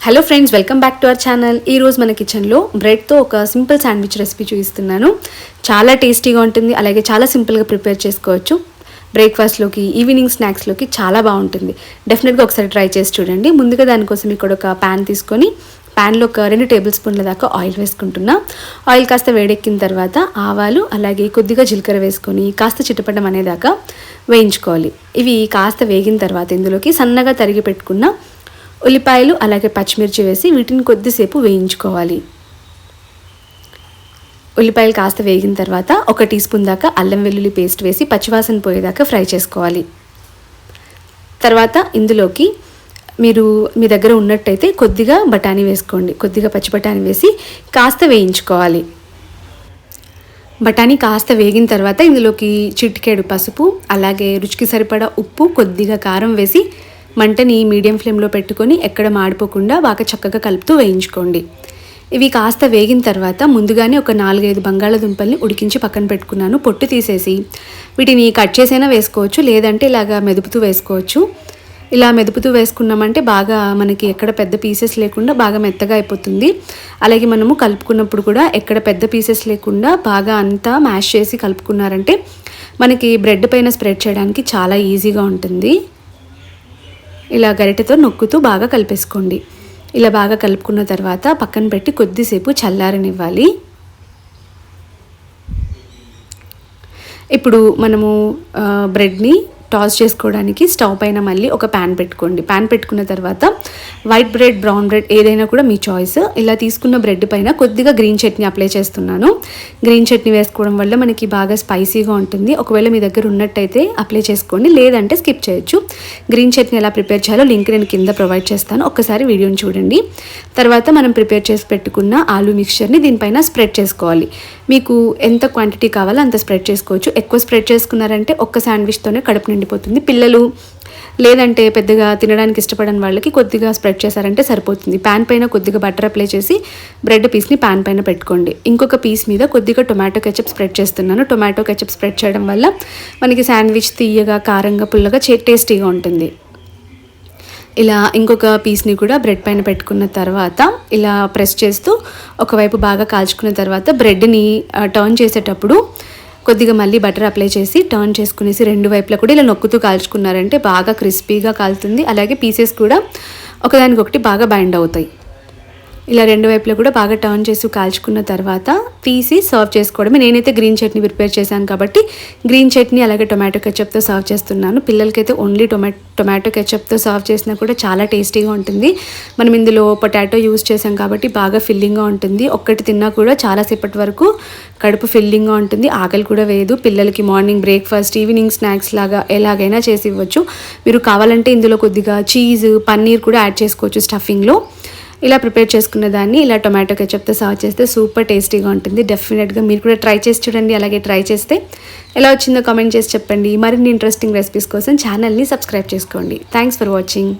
Hello friends, welcome back to our channel. ఈరోజు మన కిచెన్లో బ్రెడ్తో ఒక సింపుల్ శాండ్విచ్ రెసిపీ చూపిస్తున్నాను. చాలా టేస్టీగా ఉంటుంది, అలాగే చాలా సింపుల్గా ప్రిపేర్ చేసుకోవచ్చు. బ్రేక్ఫాస్ట్లోకి, ఈవినింగ్ స్నాక్స్లోకి చాలా బాగుంటుంది. డెఫినెట్గా ఒకసారి ట్రై చేసి చూడండి. ముందుగా దానికోసం ఇక్కడ ఒక ప్యాన్ తీసుకొని ప్యాన్లో ఒక 2 టేబుల్ స్పూన్ల దాకా ఆయిల్ వేసుకుంటున్నా. ఆయిల్ కాస్త వేడెక్కిన తర్వాత ఆవాలు అలాగే కొద్దిగా జీలకర్ర వేసుకొని కాస్త చిటపటం అనేదాకా వేయించుకోవాలి. ఇవి కాస్త వేగిన తర్వాత ఇందులోకి సన్నగా తరిగి పెట్టుకున్న ఉల్లిపాయలు అలాగే పచ్చిమిర్చి వేసి వీటిని కొద్దిసేపు వేయించుకోవాలి. ఉల్లిపాయలు కాస్త వేగిన తర్వాత 1 టీ స్పూన్ దాకా అల్లం వెల్లుల్లి పేస్ట్ వేసి పచ్చివాసన పోయేదాకా ఫ్రై చేసుకోవాలి. తర్వాత ఇందులోకి మీ దగ్గర ఉన్నట్టయితే కొద్దిగా బఠానీ వేసుకోండి. కొద్దిగా పచ్చి బఠానీ వేసి కాస్త వేయించుకోవాలి. బఠానీ కాస్త వేగిన తర్వాత ఇందులోకి చిటికెడు పసుపు అలాగే రుచికి సరిపడా ఉప్పు, కొద్దిగా కారం వేసి మంటని మీడియం ఫ్లేమ్లో పెట్టుకొని ఎక్కడ మాడిపోకుండా బాగా చక్కగా కలుపుతూ వేయించుకోండి. ఇవి కాస్త వేగిన తర్వాత ముందుగానే ఒక 4-5 బంగాళాదుంపల్ని ఉడికించి పక్కన పెట్టుకున్నాను. పొట్టు తీసేసి వీటిని కట్ చేసైనా వేసుకోవచ్చు, లేదంటే ఇలాగా మెదుపుతూ వేసుకోవచ్చు. ఇలా మెదుపుతూ వేసుకున్నామంటే బాగా మనకి ఎక్కడ పెద్ద పీసెస్ లేకుండా బాగా మెత్తగా అయిపోతుంది. అలాగే మనము కలుపుకున్నప్పుడు కూడా ఎక్కడ పెద్ద పీసెస్ లేకుండా బాగా అంతా మ్యాష్ చేసి కలుపుకున్నారంటే మనకి బ్రెడ్ పైన స్ప్రెడ్ చేయడానికి చాలా ఈజీగా ఉంటుంది. ఇలా గరిటెతో నొక్కుతూ బాగా కలిపేసుకోండి. ఇలా బాగా కలుపుకున్న తర్వాత పక్కన పెట్టి కొద్దిసేపు చల్లారనివ్వాలి. ఇప్పుడు మనము బ్రెడ్ని టాస్ చేసుకోవడానికి స్టవ్ పైన మళ్ళీ ఒక ప్యాన్ పెట్టుకోండి. ప్యాన్ పెట్టుకున్న తర్వాత వైట్ బ్రెడ్, బ్రౌన్ బ్రెడ్ ఏదైనా కూడా మీ చాయిస్. ఇలా తీసుకున్న బ్రెడ్ పైన కొద్దిగా గ్రీన్ చట్నీ అప్లై చేస్తున్నాను. గ్రీన్ చట్నీ వేసుకోవడం వల్ల మనకి బాగా స్పైసీగా ఉంటుంది. ఒకవేళ మీ దగ్గర ఉన్నట్టయితే అప్లై చేసుకోండి, లేదంటే స్కిప్ చేయొచ్చు. గ్రీన్ చట్నీ ఎలా ప్రిపేర్ చేయాలో లింక్ నేను కింద ప్రొవైడ్ చేస్తాను, ఒక్కసారి వీడియోని చూడండి. తర్వాత మనం ప్రిపేర్ చేసి పెట్టుకున్న ఆలూ మిక్చర్ని దీనిపైన స్ప్రెడ్ చేసుకోవాలి. మీకు ఎంత క్వాంటిటీ కావాలో అంత స్ప్రెడ్ చేసుకోవచ్చు. ఎక్కువ స్ప్రెడ్ చేసుకున్నారంటే ఒక్క శాండ్విచ్తోనే కడుపు నిండిపోతుంది. పిల్లలు లేదంటే పెద్దగా తినడానికి ఇష్టపడని వాళ్ళకి కొద్దిగా స్ప్రెడ్ చేశారంటే సరిపోతుంది. ప్యాన్ పైన కొద్దిగా బటర్ అప్లై చేసి బ్రెడ్ పీస్ని ప్యాన్ పైన పెట్టుకోండి. ఇంకొక పీస్ మీద కొద్దిగా టొమాటో కెచప్ స్ప్రెడ్ చేస్తున్నాను. టొమాటో కెచప్ స్ప్రెడ్ చేయడం వల్ల మనకి శాండ్విచ్ తీయగా, కారంగా, పుల్లగా టేస్టీగా ఉంటుంది. ఇలా ఇంకొక పీస్ని కూడా బ్రెడ్ పైన పెట్టుకున్న తర్వాత ఇలా ప్రెస్ చేస్తూ ఒకవైపు బాగా కాల్చుకున్న తర్వాత బ్రెడ్ని టర్న్ చేసేటప్పుడు కొద్దిగా మళ్ళీ బటర్ అప్లై చేసి టర్న్ చేసుకునేసి 2 వైపులా కూడా ఇలా నొక్కుతూ కాల్చుకున్నారంటే బాగా క్రిస్పీగా కాలుతుంది. అలాగే పీసెస్ కూడా ఒకదానికొకటి బాగా బైండ్ అవుతాయి. ఇలా 2 వైపులా కూడా బాగా టర్న్ చేసి కాల్చుకున్న తర్వాత తీసి సర్వ్ చేసుకోవడమే. నేనైతే గ్రీన్ చట్నీ ప్రిపేర్ చేశాను కాబట్టి గ్రీన్ చట్నీ అలాగే టొమాటో కెచప్తో సర్వ్ చేస్తున్నాను. పిల్లలకైతే ఓన్లీ టొమాటో కెచప్తో సర్వ్ చేసినా కూడా చాలా టేస్టీగా ఉంటుంది. మనం ఇందులో పొటాటో యూజ్ చేసాం కాబట్టి బాగా ఫిల్లింగ్గా ఉంటుంది. ఒక్కటి తిన్నా కూడా చాలాసేపటి వరకు కడుపు ఫిల్లింగ్గా ఉంటుంది, ఆకలి కూడా వేయదు. పిల్లలకి మార్నింగ్ బ్రేక్ఫాస్ట్, ఈవినింగ్ స్నాక్స్ లాగా ఎలాగైనా చేసి ఇవ్వచ్చు. మీరు కావాలంటే ఇందులో కొద్దిగా చీజ్, పన్నీర్ కూడా యాడ్ చేసుకోవచ్చు స్టఫింగ్లో. ఇలా ప్రిపేర్ చేసుకున్న దాన్ని ఇలా టొమాటో కెచప్తో సర్వ్ చేస్తే సూపర్ టేస్టీగా ఉంటుంది. డెఫినెట్గా మీరు కూడా ట్రై చేసి చూడండి. అలాగే ట్రై చేస్తే ఎలా వచ్చిందో కామెంట్ చేసి చెప్పండి. మరిన్ని ఇంట్రెస్టింగ్ రెసిపీస్ కోసం ఛానల్ని సబ్స్క్రైబ్ చేసుకోండి. Thanks for watching.